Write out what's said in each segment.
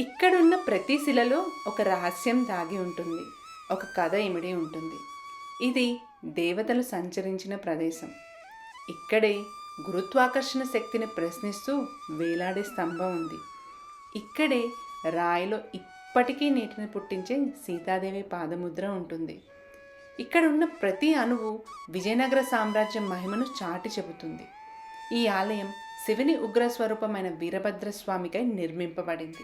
ఇక్కడున్న ప్రతి శిలలో ఒక రహస్యం దాగి ఉంటుంది. ఒక కథ ఇమిడి ఉంటుంది. ఇది దేవతలు సంచరించిన ప్రదేశం. ఇక్కడే గురుత్వాకర్షణ శక్తిని ప్రశ్నిస్తూ వేలాడే స్తంభం ఉంది. ఇక్కడే రాయిలో ఇప్పటికీ నీటిని పుట్టించే సీతాదేవి పాదముద్ర ఉంటుంది. ఇక్కడున్న ప్రతి అణువు విజయనగర సామ్రాజ్యం మహిమను చాటి చెబుతుంది. ఈ ఆలయం శివుని ఉగ్రస్వరూపమైన వీరభద్రస్వామికై నిర్మింపబడింది.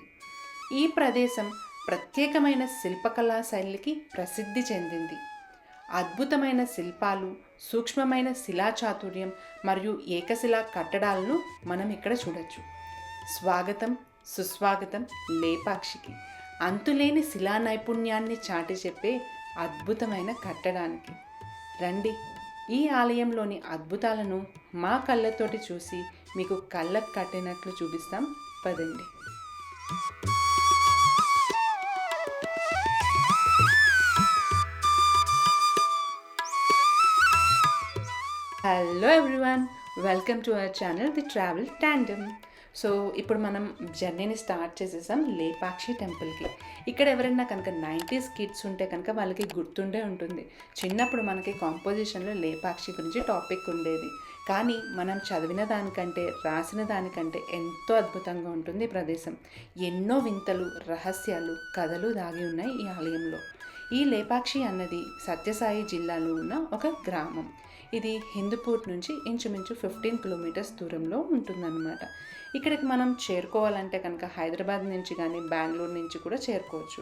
ఈ ప్రదేశం ప్రత్యేకమైన శిల్పకళా శైలికి ప్రసిద్ధి చెందింది. అద్భుతమైన శిల్పాలు, సూక్ష్మమైన శిలాచాతుర్యం మరియు ఏకశిలా కట్టడాలను మనం ఇక్కడ చూడొచ్చు. స్వాగతం, సుస్వాగతం లేపాక్షికి, అంతులేని శిలా నైపుణ్యాన్ని చాటి చెప్పే అద్భుతమైన కట్టడానికి. రండి, ఈ ఆలయంలోని అద్భుతాలను మా కళ్ళతోటి చూసి మీకు కళ్ళకు కట్టినట్లు చూపిస్తాం. పదండి. Hello everyone, welcome to our channel the travel tandem. So ఇప్పుడు మనం జర్నీని స్టార్ట్ చేసేసాం లేపాక్షి టెంపుల్కి. ఇక్కడ ఎవరైనా కనుక 90s కిడ్స్ ఉంటే కనుక వాళ్ళకి గుర్తుండే ఉంటుంది. చిన్నప్పుడు మనకి కాంపోజిషన్లో లేపాక్షి గురించి టాపిక్ ఉండేది. కానీ మనం చదివిన దానికంటే, రాసిన దానికంటే ఎంతో అద్భుతంగా ఉంటుంది ఈ ప్రదేశం. ఎన్నో వింతలు, రహస్యాలు, కథలు దాగి ఉన్నాయి ఈ ఆలయంలో. ఈ లేపాక్షి అన్నది సత్యసాయి జిల్లాలో ఉన్న ఒక గ్రామం. ఇది హిందూపూర్ నుంచి ఇంచుమించు 15 కిలోమీటర్స్ దూరంలో ఉంటుందన్నమాట. ఇక్కడికి మనం చేరుకోవాలంటే కనుక హైదరాబాద్ నుంచి కానీ బెంగళూరు నుంచి కూడా చేరుకోవచ్చు.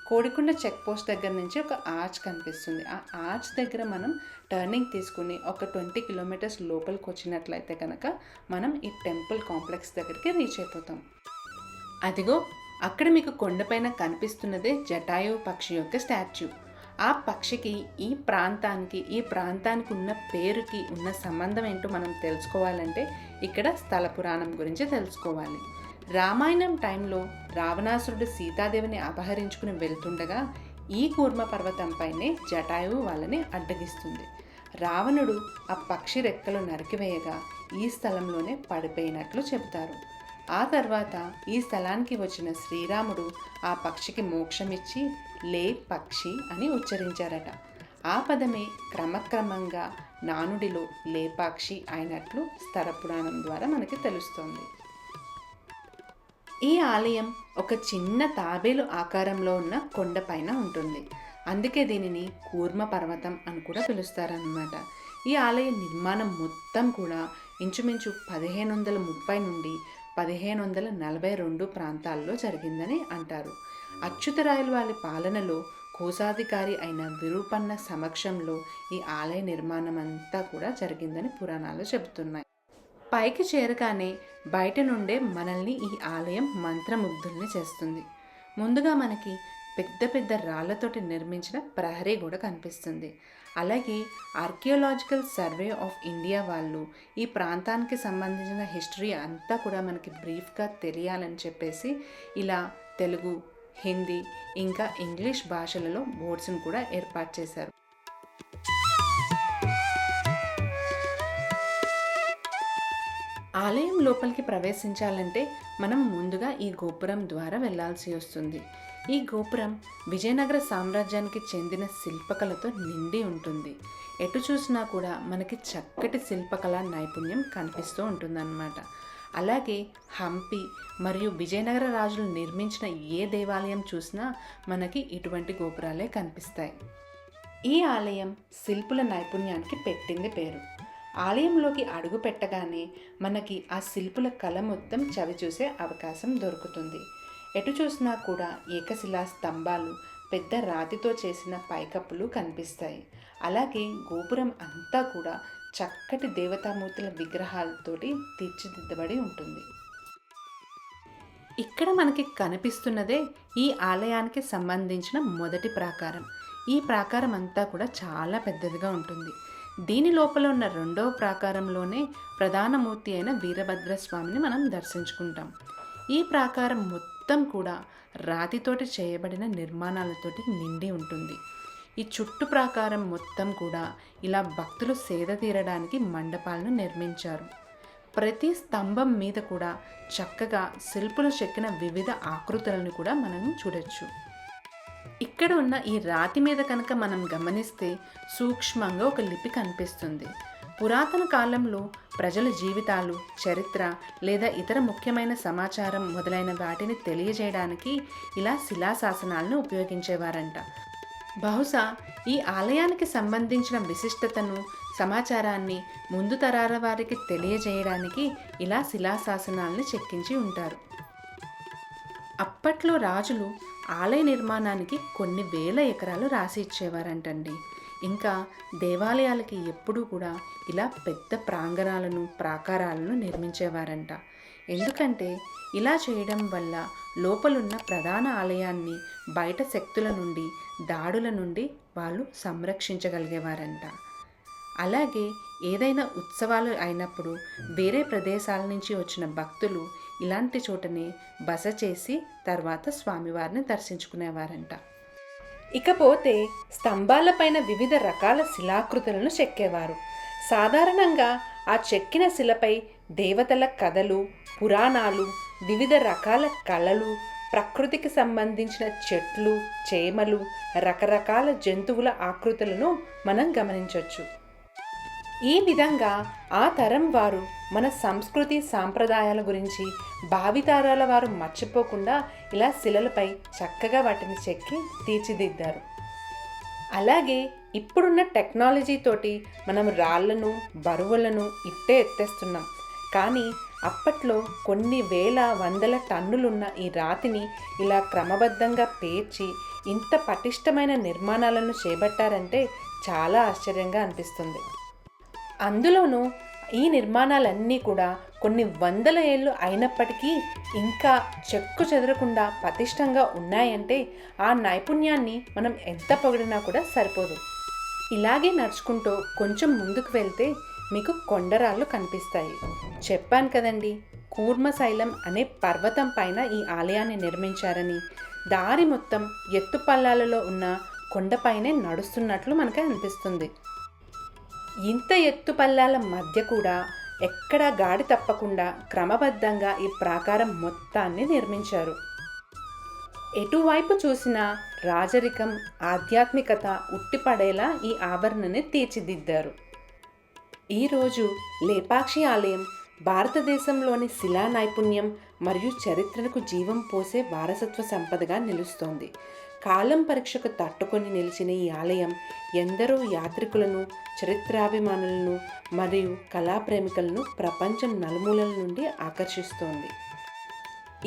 కోడికొండ చెక్ పోస్ట్ దగ్గర నుంచి ఒక ఆర్చ్ కనిపిస్తుంది. ఆ ఆర్చ్ దగ్గర మనం టర్నింగ్ తీసుకుని ఒక 20 కిలోమీటర్స్ లోపలికి వచ్చినట్లయితే కనుక మనం ఈ టెంపుల్ కాంప్లెక్స్ దగ్గరికి రీచ్ అయిపోతాం. అదిగో అక్కడ మీకు కొండపైన కనిపిస్తున్నదే జటాయువు పక్షి యొక్క స్టాచ్యూ. ఆ పక్షికి ఈ ప్రాంతానికి ఉన్న పేరుకి ఉన్న సంబంధం ఏంటో మనం తెలుసుకోవాలంటే ఇక్కడ స్థల పురాణం గురించి తెలుసుకోవాలి. రామాయణం టైంలో రావణాసురుడు సీతాదేవిని అపహరించుకుని వెళ్తుండగా ఈ కూర్మ పర్వతంపైనే జటాయువు వాళ్ళని అడ్డగిస్తుంది. రావణుడు ఆ పక్షి రెక్కలు నరికివేయగా ఈ స్థలంలోనే పడిపోయినట్లు చెబుతారు. ఆ తర్వాత ఈ స్థలానికి వచ్చిన శ్రీరాముడు ఆ పక్షికి మోక్షమిచ్చి లే పక్షి అని ఉచ్చరించారట. ఆ పదమే క్రమక్రమంగా నానుడిలో లేపాక్షి అయినట్లు స్థల పురాణం ద్వారా మనకి తెలుస్తోంది. ఈ ఆలయం ఒక చిన్న తాబేలు ఆకారంలో ఉన్న కొండపైన ఉంటుంది. అందుకే దీనిని కూర్మ పర్వతం అని కూడా పిలుస్తారన్నమాట. ఈ ఆలయ నిర్మాణం మొత్తం కూడా ఇంచుమించు 1530 నుండి 1542 ప్రాంతాల్లో జరిగిందని అంటారు. అచ్యుతరాయలు వాళ్ళ పాలనలో కోశాధికారి అయిన విరూపన్న సమక్షంలో ఈ ఆలయ నిర్మాణం అంతా కూడా జరిగిందని పురాణాలు చెబుతున్నాయి. పైకి చేరగానే బయట నుండే మనల్ని ఈ ఆలయం మంత్రముగ్ధుల్ని చేస్తుంది. ముందుగా మనకి పెద్ద పెద్ద రాళ్లతోటి నిర్మించిన ప్రహరీ కూడా కనిపిస్తుంది. అలాగే ఆర్కియోలాజికల్ సర్వే ఆఫ్ ఇండియా వాళ్ళు ఈ ప్రాంతానికి సంబంధించిన హిస్టరీ అంతా కూడా మనకి బ్రీఫ్గా తెలియాలని చెప్పేసి ఇలా తెలుగు, హిందీ ఇంకా ఇంగ్లీష్ భాషలలో బోర్డ్స్ని కూడా ఏర్పాటు చేశారు. ఆలయం లోపలికి ప్రవేశించాలంటే మనం ముందుగా ఈ గోపురం ద్వారా వెళ్లాల్సి వస్తుంది. ఈ గోపురం విజయనగర సామ్రాజ్యానికి చెందిన శిల్పకళతో నిండి ఉంటుంది. ఎటు చూసినా కూడా మనకి చక్కటి శిల్పకళా నైపుణ్యం కనిపిస్తూ ఉంటుందన్నమాట. అలాగే హంపి మరియు విజయనగర రాజులు నిర్మించిన ఏ దేవాలయం చూసినా మనకి ఇటువంటి గోపురాలే కనిపిస్తాయి. ఈ ఆలయం శిల్పుల నైపుణ్యానికి పెట్టింది పేరు. ఆలయంలోకి అడుగు పెట్టగానే మనకి ఆ శిల్పుల కళ మొత్తం చవి చూసే అవకాశం దొరుకుతుంది. ఎటు చూసినా కూడా ఏకశిలా స్తంభాలు, పెద్ద రాతితో చేసిన పైకప్పులు కనిపిస్తాయి. అలాగే గోపురం అంతా కూడా చక్కటి దేవతామూర్తుల విగ్రహాలతోటి తీర్చిదిద్దబడి ఉంటుంది. ఇక్కడ మనకి కనిపిస్తున్నదే ఈ ఆలయానికి సంబంధించిన మొదటి ప్రాకారం. ఈ ప్రాకారం అంతా కూడా చాలా పెద్దదిగా ఉంటుంది. దీని లోపల ఉన్న రెండవ ప్రాకారంలోనే ప్రధాన మూర్తి అయిన వీరభద్రస్వామిని మనం దర్శించుకుంటాం. ఈ ప్రాకారం మొత్తం కూడా రాతితోటి చేయబడిన నిర్మాణాలతోటి నిండి ఉంటుంది. ఈ చుట్టు ప్రాకారం మొత్తం కూడా ఇలా భక్తులు సేద తీరడానికి మండపాలను నిర్మించారు. ప్రతి స్తంభం మీద కూడా చక్కగా శిల్పులు చెక్కిన వివిధ ఆకృతులను కూడా మనం చూడొచ్చు. ఇక్కడ ఉన్న ఈ రాతి మీద కనుక మనం గమనిస్తే సూక్ష్మంగా ఒక లిపి కనిపిస్తుంది. పురాతన కాలంలో ప్రజల జీవితాలు, చరిత్ర లేదా ఇతర ముఖ్యమైన సమాచారం మొదలైన వాటిని తెలియజేయడానికి ఇలా శిలాశాసనాలను ఉపయోగించేవారంట. బహుశా ఈ ఆలయానికి సంబంధించిన విశిష్టతను, సమాచారాన్ని ముందు తరాల వారికి తెలియజేయడానికి ఇలా శిలాశాసనాలను చెక్కించి ఉంటారు. అప్పట్లో రాజులు ఆలయ నిర్మాణానికి కొన్ని వేల ఎకరాలు రాసి ఇచ్చేవారంటండి. ఇంకా దేవాలయాలకి ఎప్పుడూ కూడా ఇలా పెద్ద ప్రాంగణాలను, ప్రాకారాలను నిర్మించేవారంట. ఎందుకంటే ఇలా చేయడం వల్ల లోపలున్న ప్రధాన ఆలయాన్ని బయట శక్తుల నుండి, దాడుల నుండి వాళ్ళు సంరక్షించగలిగేవారంట. అలాగే ఏదైనా ఉత్సవాలు అయినప్పుడు వేరే ప్రదేశాల నుంచి వచ్చిన భక్తులు ఇలాంటి చోటనే బస చేసి తర్వాత స్వామివారిని దర్శించుకునేవారంట. ఇకపోతే స్తంభాలపైన వివిధ రకాల శిలాకృతులను చెక్కేవారు. సాధారణంగా ఆ చెక్కిన శిలపై దేవతల కథలు, పురాణాలు, వివిధ రకాల కళలు, ప్రకృతికి సంబంధించిన చెట్లు, చేమలు, రకరకాల జంతువుల ఆకృతులను మనం గమనించవచ్చు. ఈ విధంగా ఆ తరం వారు మన సంస్కృతి సాంప్రదాయాల గురించి భావితరాల వారు మర్చిపోకుండా ఇలా శిలలపై చక్కగా వాటిని చెక్కి తీర్చిదిద్దారు. అలాగే ఇప్పుడున్న టెక్నాలజీతోటి మనం రాళ్లను, బరువులను ఇట్టే ఎత్తేస్తున్నాం. కానీ అప్పట్లో కొన్ని వేల, వందల టన్నులున్న ఈ రాతిని ఇలా క్రమబద్ధంగా పేర్చి ఇంత పటిష్టమైన నిర్మాణాలను చేపట్టారంటే చాలా ఆశ్చర్యంగా అనిపిస్తుంది. అందులోనూ ఈ నిర్మాణాలన్నీ కూడా కొన్ని వందల ఏళ్ళు అయినప్పటికీ ఇంకా చెక్కు చెదరకుండా పటిష్టంగా ఉన్నాయంటే ఆ నైపుణ్యాన్ని మనం ఎంత పొగిడినా కూడా సరిపోదు. ఇలాగే నడుచుకుంటూ కొంచెం ముందుకు వెళ్తే మీకు కొండరాళ్ళు కనిపిస్తాయి. చెప్పాను కదండి, కూర్మశైలం అనే పర్వతం పైన ఈ ఆలయాన్ని నిర్మించారని. దారి మొత్తం ఎత్తుపల్లాలలో ఉన్న కొండపైనే నడుస్తున్నట్లు మనకి అనిపిస్తుంది. ఇంత ఎత్తుపల్లాల మధ్య కూడా ఎక్కడా గాడి తప్పకుండా క్రమబద్ధంగా ఈ ప్రాకారం మొత్తాన్ని నిర్మించారు. ఎటువైపు చూసినా రాజరికం, ఆధ్యాత్మికత ఉట్టిపడేలా ఈ ఆవరణని తీర్చిదిద్దారు. ఈరోజు లేపాక్షి ఆలయం భారతదేశంలోని శిలా నైపుణ్యం మరియు చరిత్రకు జీవం పోసే వారసత్వ సంపదగా నిలుస్తోంది. కాలం పరీక్షకు తట్టుకొని నిలిచిన ఈ ఆలయం ఎందరో యాత్రికులను, చరిత్రాభిమానులను మరియు కళాప్రేమికులను ప్రపంచం నలుమూలల నుండి ఆకర్షిస్తోంది.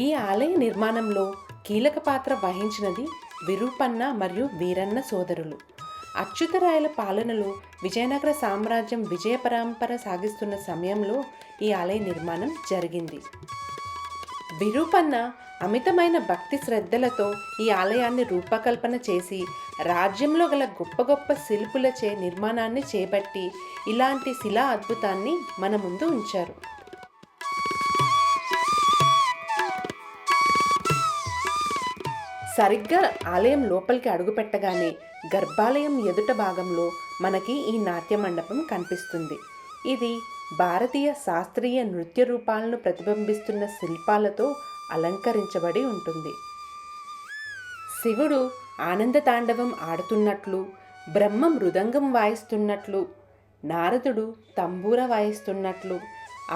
ఈ ఆలయ నిర్మాణంలో కీలక పాత్ర వహించినది విరూపన్న మరియు వీరన్న సోదరులు. అచ్యుతరాయల పాలనలో విజయనగర సామ్రాజ్యం విజయ పరంపర సాగిస్తున్న సమయంలో ఈ ఆలయ నిర్మాణం జరిగింది. విరూపన్న అమితమైన భక్తి శ్రద్ధలతో ఈ ఆలయాన్ని రూపకల్పన చేసి రాజ్యంలో గల గొప్ప గొప్ప శిల్పులచే నిర్మాణాన్ని చేపట్టి ఇలాంటి శిలా అద్భుతాన్ని మన ముందు ఉంచారు. సరిగ్గా ఆలయం లోపలికి అడుగుపెట్టగానే గర్భాలయం ఎదుట భాగంలో మనకి ఈ నాట్య మండపం కనిపిస్తుంది. ఇది భారతీయ శాస్త్రీయ నృత్య రూపాలను ప్రతిబింబిస్తున్న శిల్పాలతో అలంకరించబడి ఉంటుంది. శివుడు ఆనంద తాండవం ఆడుతున్నట్లు, బ్రహ్మ మృదంగం వాయిస్తున్నట్లు, నారదుడు తంబూర వాయిస్తున్నట్లు,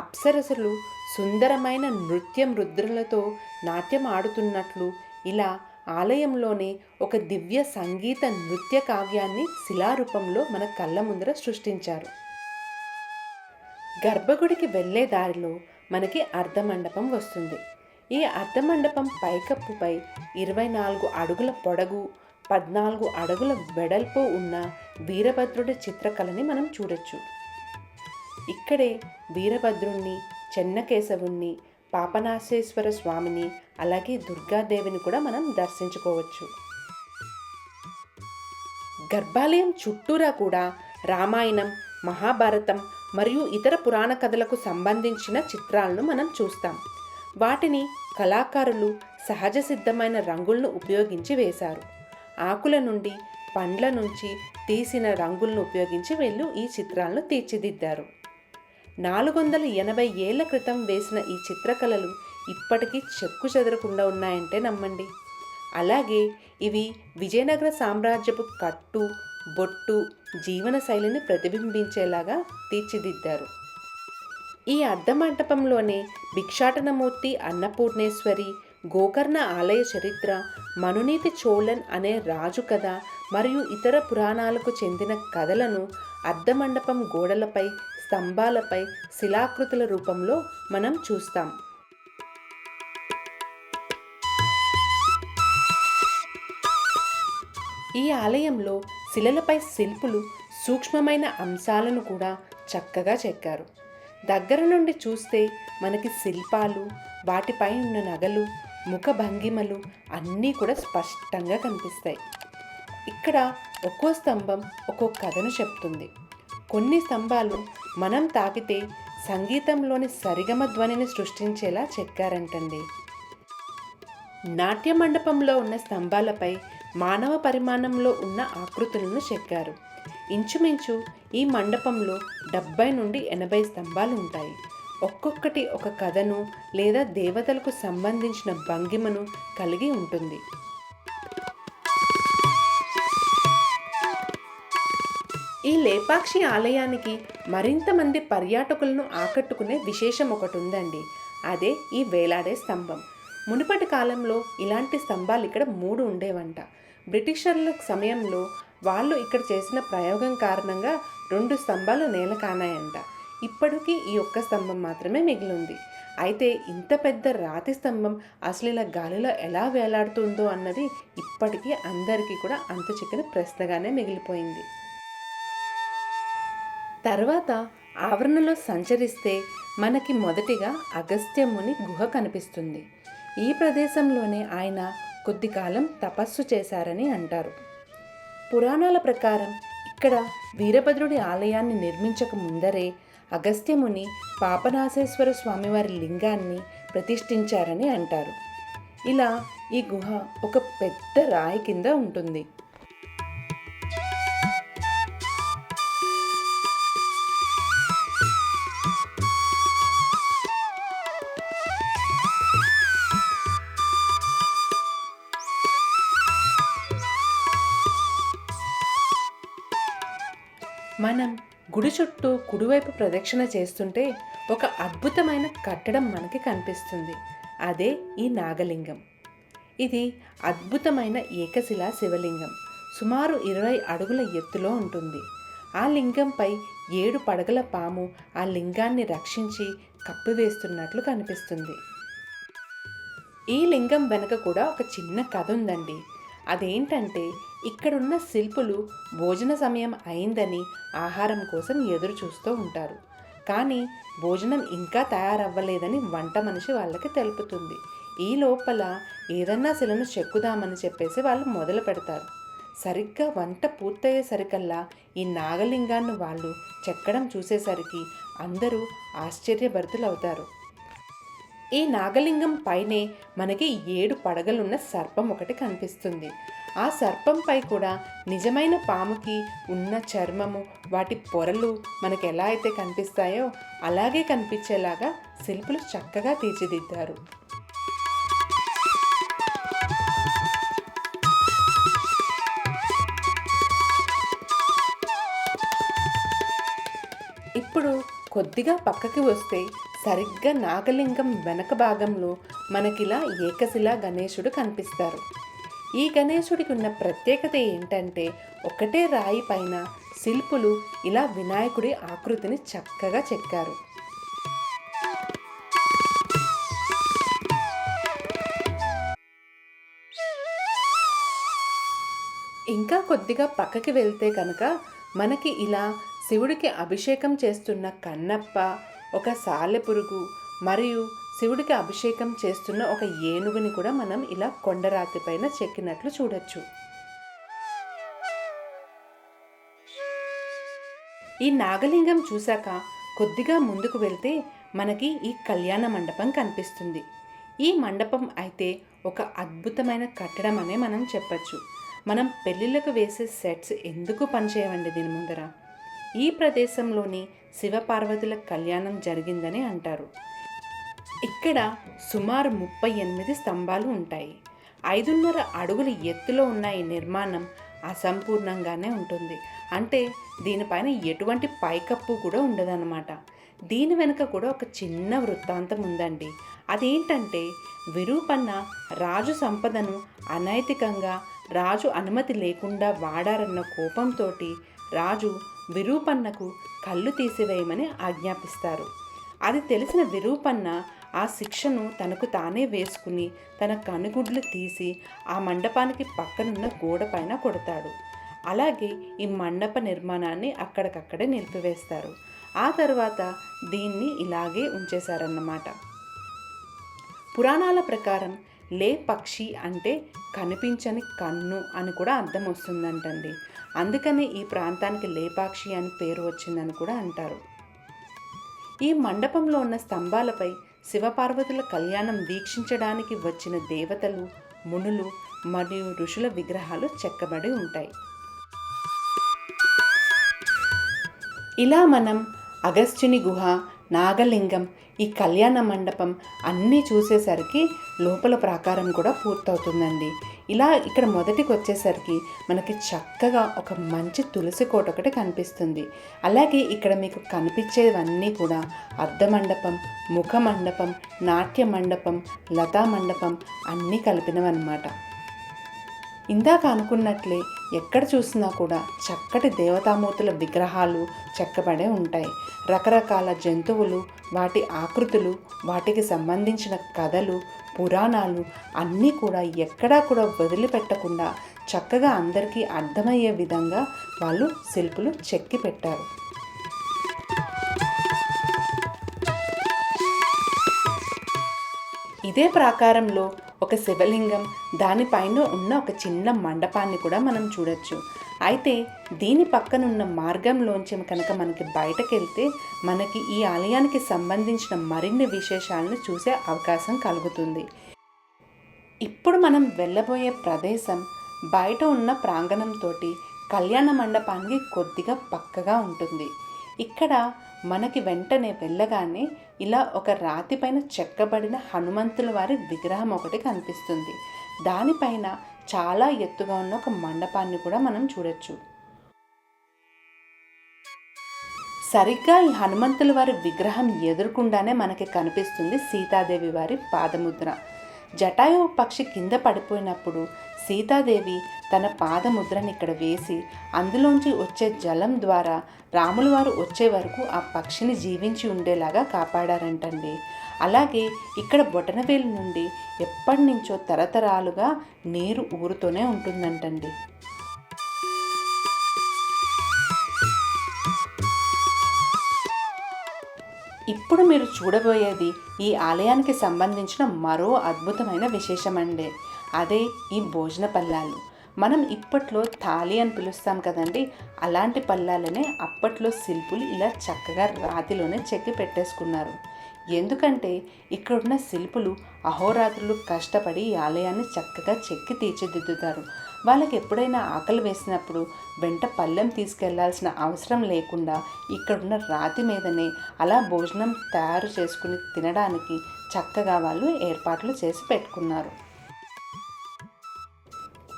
అప్సరసులు సుందరమైన నృత్య ముద్రలతో నాట్యం ఆడుతున్నట్లు ఇలా ఆలయంలోనే ఒక దివ్య సంగీత నృత్య కావ్యాన్ని శిలారూపంలో మన కళ్ళ ముందర సృష్టించారు. గర్భగుడికి వెళ్ళే దారిలో మనకి అర్ధమండపం వస్తుంది. ఈ అర్ధమండపం పైకప్పుపై 24 అడుగుల పొడగు, 14 అడుగుల వెడల్పు ఉన్న వీరభద్రుడి చిత్రకళని మనం చూడొచ్చు. ఇక్కడే వీరభద్రుణ్ణి, చెన్నకేశవుణ్ణి, పాపనాశేశ్వర స్వామిని, అలాగే దుర్గాదేవిని కూడా మనం దర్శించుకోవచ్చు. గర్భాలయం చుట్టూరా కూడా రామాయణం, మహాభారతం మరియు ఇతర పురాణ కథలకు సంబంధించిన చిత్రాలను మనం చూస్తాం. వాటిని కళాకారులు సహజ సిద్ధమైన రంగులను ఉపయోగించి వేశారు. ఆకుల నుండి, పండ్ల నుంచి తీసిన రంగులను ఉపయోగించి వీళ్ళు ఈ చిత్రాలను తీర్చిదిద్దారు. 480 ఏళ్ల క్రితం వేసిన ఈ చిత్రకళలు ఇప్పటికీ చెక్కు చెదరకుండా ఉన్నాయంటే నమ్మండి. అలాగే ఇవి విజయనగర సామ్రాజ్యపు కట్టు, బొట్టు, జీవన శైలిని ప్రతిబింబించేలాగా తీర్చిదిద్దారు. ఈ అర్ధమంటపంలోనే భిక్షాటనమూర్తి, అన్నపూర్ణేశ్వరి, గోకర్ణ ఆలయ చరిత్ర, మనునీతి చోళన్ అనే రాజు కథ మరియు ఇతర పురాణాలకు చెందిన కథలను అర్ధమండపం గోడలపై, స్తంభాలపై శిలాకృతుల రూపంలో మనం చూస్తాం. ఈ ఆలయంలో శిలలపై శిల్పులు సూక్ష్మమైన అంశాలను కూడా చక్కగా చెక్కారు. దగ్గర నుండి చూస్తే మనకి శిల్పాలు, వాటిపై ఉన్న నగలు, ముఖ భంగిమలు అన్నీ కూడా స్పష్టంగా కనిపిస్తాయి. ఇక్కడ ఒక్కో స్తంభం ఒక్కో కథను చెప్తుంది. కొన్ని స్తంభాలు మనం తాకితే సంగీతంలోని సరిగమ ధ్వనిని సృష్టించేలా చెక్కారంటండి. నాట్య మండపంలో ఉన్న స్తంభాలపై మానవ పరిమాణంలో ఉన్న ఆకృతులను చెక్కారు. ఇంచుమించు ఈ మండపంలో 70 నుండి 80 స్తంభాలు ఉంటాయి. ఒక్కొక్కటి ఒక కథను లేదా దేవతలకు సంబంధించిన భంగిమను కలిగి ఉంటుంది. ఈ లేపాక్షి ఆలయానికి మరింత మంది పర్యాటకులను ఆకట్టుకునే విశేషం ఒకటి ఉందండి. అదే ఈ వేలాడే స్తంభం. మునుపటి కాలంలో ఇలాంటి స్తంభాలు ఇక్కడ 3 ఉండేవంట. బ్రిటిషర్ల సమయంలో వాళ్ళు ఇక్కడ చేసిన ప్రయోగం కారణంగా 2 స్తంభాలు నేల కానాయంట. ఇప్పటికీ ఈ ఒక్క స్తంభం మాత్రమే మిగిలింది. అయితే ఇంత పెద్ద రాతి స్తంభం అసలు ఇలా గాలిలో ఎలా వేలాడుతుందో అన్నది ఇప్పటికీ అందరికీ కూడా అంతు చిక్కని ప్రశ్నగానే మిగిలిపోయింది. తర్వాత ఆవరణలో సంచరిస్తే మనకి మొదటిగా అగస్త్యముని గుహ కనిపిస్తుంది. ఈ ప్రదేశంలోనే ఆయన కొద్ది కాలం తపస్సు చేశారని అంటారు. పురాణాల ప్రకారం ఇక్కడ వీరభద్రుడి ఆలయాన్ని నిర్మించక ముందరే అగస్త్యముని పాపనాశేశ్వర స్వామివారి లింగాన్ని ప్రతిష్ఠించారని అంటారు. ఇలా ఈ గుహ ఒక పెద్ద రాయి కింద ఉంటుంది. మనం గుడి చుట్టూ కుడివైపు ప్రదక్షిణ చేస్తుంటే ఒక అద్భుతమైన కట్టడం మనకి కనిపిస్తుంది. అదే ఈ నాగలింగం. ఇది అద్భుతమైన ఏకశిలా శివలింగం. సుమారు 20 అడుగుల ఎత్తులో ఉంటుంది. ఆ లింగంపై 7 పడగల పాము ఆ లింగాన్ని రక్షించి కప్పివేస్తున్నట్లు కనిపిస్తుంది. ఈ లింగం వెనుక కూడా ఒక చిన్న కథ ఉందండి. అదేంటంటే ఇక్కడున్న శిల్పులు భోజన సమయం అయిందని ఆహారం కోసం ఎదురు చూస్తూ ఉంటారు. కానీ భోజనం ఇంకా తయారవ్వలేదని వంట మనిషి వాళ్ళకి తెలుపుతుంది. ఈ లోపల ఏదన్నా శిలను చెక్కుదామని చెప్పేసి వాళ్ళు మొదలు పెడతారు. సరిగ్గా వంట పూర్తయ్యేసరికల్లా ఈ నాగలింగాన్ని వాళ్ళు చెక్కడం చూసేసరికి అందరూ ఆశ్చర్యభరితులవుతారు. ఈ నాగలింగం పైనే మనకి 7 పడగలున్న సర్పం ఒకటి కనిపిస్తుంది. ఆ సర్పంపై కూడా నిజమైన పాముకి ఉన్న చర్మము, వాటి పొరలు మనకు ఎలా అయితే కనిపిస్తాయో అలాగే కనిపించేలాగా శిల్పులు చక్కగా తీర్చిదిద్దారు. ఇప్పుడు కొద్దిగా పక్కకి వస్తే సరిగ్గా నాగలింగం వెనక భాగంలో మనకిలా ఏకశిలా గణేశుడు కనిపిస్తారు. ఈ గణేశుడికి ఉన్న ప్రత్యేకత ఏంటంటే ఒకటే రాయి పైన శిల్పులు ఇలా వినాయకుడి ఆకృతిని చక్కగా చెక్కారు. ఇంకా కొద్దిగా పక్కకి వెళ్తే కనుక మనకి ఇలా శివుడికి అభిషేకం చేస్తున్న కన్నప్ప, ఒక సాలెపురుగు మరియు శివుడికి అభిషేకం చేస్తున్న ఒక ఏనుగుని కూడా మనం ఇలా కొండరాతి పైన చెక్కినట్లు చూడొచ్చు. ఈ నాగలింగం చూశాక కొద్దిగా ముందుకు వెళ్తే మనకి ఈ కళ్యాణ మండపం కనిపిస్తుంది. ఈ మండపం అయితే ఒక అద్భుతమైన కట్టడం అనే మనం చెప్పచ్చు. మనం పెళ్ళిళ్ళకు వేసే సెట్స్ ఎందుకు పనిచేయవండి దీని ముందర. ఈ ప్రదేశంలోని శివపార్వతుల కళ్యాణం జరిగిందని అంటారు. ఇక్కడ సుమారు 38 స్తంభాలు ఉంటాయి. 5.5 అడుగుల ఎత్తులో ఉన్న ఈ నిర్మాణం అసంపూర్ణంగానే ఉంటుంది. అంటే దీనిపైన ఎటువంటి పైకప్పు కూడా ఉండదన్నమాట. దీని వెనుక కూడా ఒక చిన్న వృత్తాంతం ఉందండి. అదేంటంటే విరూపన్న రాజు సంపదను అనైతికంగా రాజు అనుమతి లేకుండా వాడారన్న కోపంతో రాజు విరూపన్నకు కళ్ళు తీసివేయమని ఆజ్ఞాపిస్తారు. అది తెలిసిన విరూపన్న ఆ శిక్షను తనకు తానే వేసుకుని తన కనుగుడ్లు తీసి ఆ మండపానికి పక్కనున్న గోడ పైన కొడతాడు. అలాగే ఈ మండప నిర్మాణాన్ని అక్కడికక్కడే నిలిపివేస్తారు. ఆ తర్వాత దీన్ని ఇలాగే ఉంచేశారన్నమాట. పురాణాల ప్రకారం లే పక్షి అంటే కనిపించని కన్ను అని కూడా అర్థం వస్తుందంటండి. అందుకని ఈ ప్రాంతానికి లేపాక్షి అని పేరు వచ్చిందని కూడా అంటారు. ఈ మండపంలో ఉన్న స్తంభాలపై శివపార్వతుల కళ్యాణం వీక్షించడానికి వచ్చిన దేవతలు, మునులు మరియు ఋషుల విగ్రహాలు చెక్కబడి ఉంటాయి. ఇలా మనం అగస్త్యుని గుహ, నాగలింగం, ఈ కళ్యాణ మండపం అన్నీ చూసేసరికి లోపల ప్రాకారం కూడా పూర్తవుతుందండి. ఇలా ఇక్కడ మొదటికి వచ్చేసరికి మనకి చక్కగా ఒక మంచి తులసి కోట ఒకటి కనిపిస్తుంది. అలాగే ఇక్కడ మీకు కనిపించేవన్నీ కూడా అర్ధ మండపం, ముఖ మండపం, నాట్య మండపం, లతా మండపం అన్నీ కలిపినవన్నమాట. ఇందాక అనుకున్నట్లే ఎక్కడ చూసినా కూడా చక్కటి దేవతామూర్తుల విగ్రహాలు చెక్కబడే ఉంటాయి. రకరకాల జంతువులు, వాటి ఆకృతులు, వాటికి సంబంధించిన కథలు, పురాణాలు అన్నీ కూడా ఎక్కడా కూడా వదిలిపెట్టకుండా చక్కగా అందరికీ అర్థమయ్యే విధంగా వాళ్ళు శిల్పులు చెక్కి పెట్టారు. ఇదే ప్రాకారంలో ఒక శివలింగం, దానిపైన ఉన్న ఒక చిన్న మండపాన్ని కూడా మనం చూడొచ్చు. అయితే దీని పక్కనున్న మార్గంలోంచి కనుక మనకి బయటకు వెళ్తే మనకి ఈ ఆలయానికి సంబంధించిన మరిన్ని విశేషాలను చూసే అవకాశం కలుగుతుంది. ఇప్పుడు మనం వెళ్ళబోయే ప్రదేశం బయట ఉన్న ప్రాంగణంతో కళ్యాణ మండపానికి కొద్దిగా పక్కగా ఉంటుంది. ఇక్కడ మనకి వెంటనే వెళ్ళగానే ఇలా ఒక రాతిపైన చెక్కబడిన హనుమంతుల వారి విగ్రహం ఒకటి కనిపిస్తుంది. దానిపైన చాలా ఎత్తుగా ఉన్న ఒక మండపాన్ని కూడా మనం చూడొచ్చు. సరిగ్గా ఈ హనుమంతుల వారి విగ్రహం ఎదురుకుండానే మనకి కనిపిస్తుంది సీతాదేవి వారి పాదముద్ర. జటాయువు పక్షి కింద పడిపోయినప్పుడు సీతాదేవి తన పాదముద్రని ఇక్కడ వేసి అందులోంచి వచ్చే జలం ద్వారా రాముల వారు వచ్చే వరకు ఆ పక్షిని జీవించి ఉండేలాగా కాపాడారంటండి. అలాగే ఇక్కడ బొటనవేలు నుండి ఎప్పటి నుంచో తరతరాలుగా నీరు ఊరుతూనే ఉంటుందంటండి. ఇప్పుడు మీరు చూడబోయేది ఈ ఆలయానికి సంబంధించిన మరో అద్భుతమైన విశేషమండి. అదే ఈ భోజన పల్లాలు. మనం ఇప్పట్లో థాలి అని పిలుస్తాం కదండి, అలాంటి పల్లాలనే అప్పట్లో శిల్పులు ఇలా చక్కగా రాతిలోనే చెక్కి పెట్టేసుకున్నారు. ఎందుకంటే ఇక్కడున్న శిల్పులు అహోరాత్రులు కష్టపడి ఈ ఆలయాన్ని చక్కగా చెక్కి తీర్చిదిద్దుతారు. వాళ్ళకి ఎప్పుడైనా ఆకలి వేసినప్పుడు వెంట పళ్ళెం తీసుకెళ్లాల్సిన అవసరం లేకుండా ఇక్కడున్న రాతి మీదనే అలా భోజనం తయారు చేసుకుని తినడానికి చక్కగా వాళ్ళు ఏర్పాట్లు చేసి పెట్టుకున్నారు.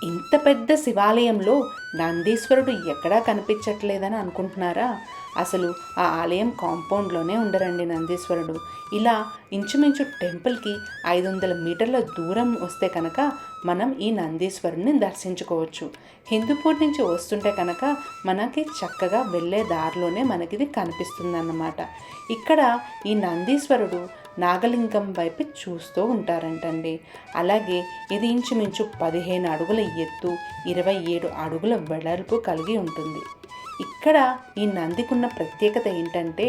ఇంత పెద్ద శివాలయంలో నందీశ్వరుడు ఎక్కడా కనిపించట్లేదని అనుకుంటున్నారా? అసలు ఆ ఆలయం కాంపౌండ్లోనే ఉండరండి నందీశ్వరుడు. ఇలా ఇంచుమించు టెంపుల్కి 500 మీటర్ల దూరం వస్తే కనుక మనం ఈ నందీశ్వరుడిని దర్శించుకోవచ్చు. హిందూపూర్ నుంచి వస్తుంటే కనుక మనకి చక్కగా వెళ్ళే దారిలోనే మనకిది కనిపిస్తుందన్నమాట. ఇక్కడ ఈ నందీశ్వరుడు నాగలింగం వైపు చూస్తూ ఉంటారంటండి. అలాగే ఇది ఇంచుమించు 15 అడుగుల ఎత్తు, 27 అడుగుల వెడల్పు కలిగి ఉంటుంది. ఇక్కడ ఈ నందికున్న ప్రత్యేకత ఏంటంటే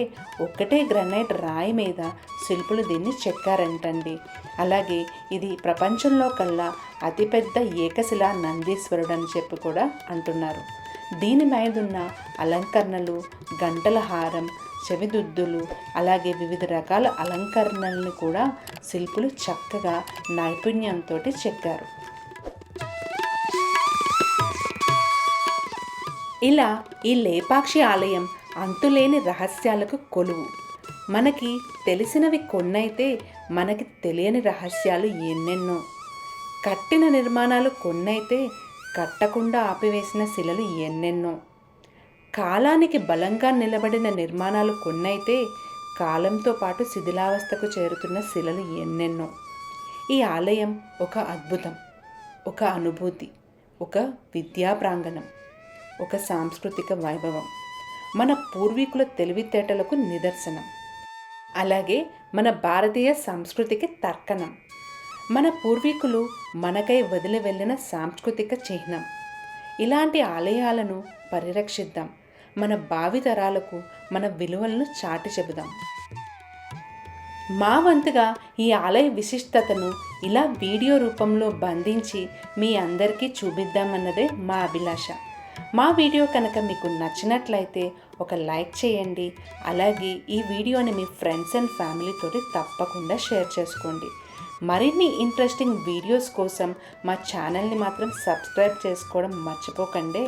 ఒక్కటే గ్రనైట్ రాయి మీద శిల్పులు దీన్ని చెక్కారంటండి. అలాగే ఇది ప్రపంచంలో కల్లా అతిపెద్ద ఏకశిలా నందీశ్వరుడు అని చెప్పి కూడా అంటున్నారు. దీని మీదున్న అలంకరణలు, గంటల హారం, చెవిదుద్దులు, అలాగే వివిధ రకాల అలంకరణలను కూడా శిల్పులు చక్కగా నైపుణ్యంతో చెక్కారు. ఇలా ఈ లేపాక్షి ఆలయం అంతులేని రహస్యాలకు కొలువు. మనకి తెలిసినవి కొన్నైతే మనకి తెలియని రహస్యాలు ఎన్నెన్నో. కట్టిన నిర్మాణాలు కొన్నైతే కట్టకుండా ఆపివేసిన శిలలు ఎన్నెన్నో. కాలానికి బలంగా నిలబడిన నిర్మాణాలు కొన్నైతే కాలంతో పాటు శిథిలావస్థకు చేరుతున్న శిలలు ఎన్నెన్నో. ఈ ఆలయం ఒక అద్భుతం, ఒక అనుభూతి, ఒక విద్యా ప్రాంగణం, ఒక సాంస్కృతిక వైభవం, మన పూర్వీకుల తెలివితేటలకు నిదర్శనం. అలాగే మన భారతీయ సంస్కృతికి తర్కణం. మన పూర్వీకులు మనకై వదిలి వెళ్ళిన సాంస్కృతిక చిహ్నం. ఇలాంటి ఆలయాలను పరిరక్షిద్దాం. మన భావితరాలకు మన విలువలను చాటి చెబుదాం. మా వంతుగా ఈ ఆలయ విశిష్టతను ఇలా వీడియో రూపంలో బంధించి మీ అందరికీ చూపిద్దామన్నదే మా అభిలాష. మా వీడియో కనుక మీకు నచ్చినట్లయితే ఒక లైక్ చేయండి. అలాగే ఈ వీడియోని మీ ఫ్రెండ్స్ అండ్ ఫ్యామిలీతో తప్పకుండా షేర్ చేసుకోండి. మరిన్ని ఇంట్రెస్టింగ్ వీడియోస్ కోసం మా ఛానల్ని మాత్రం సబ్స్క్రైబ్ చేసుకోవడం మర్చిపోకండి.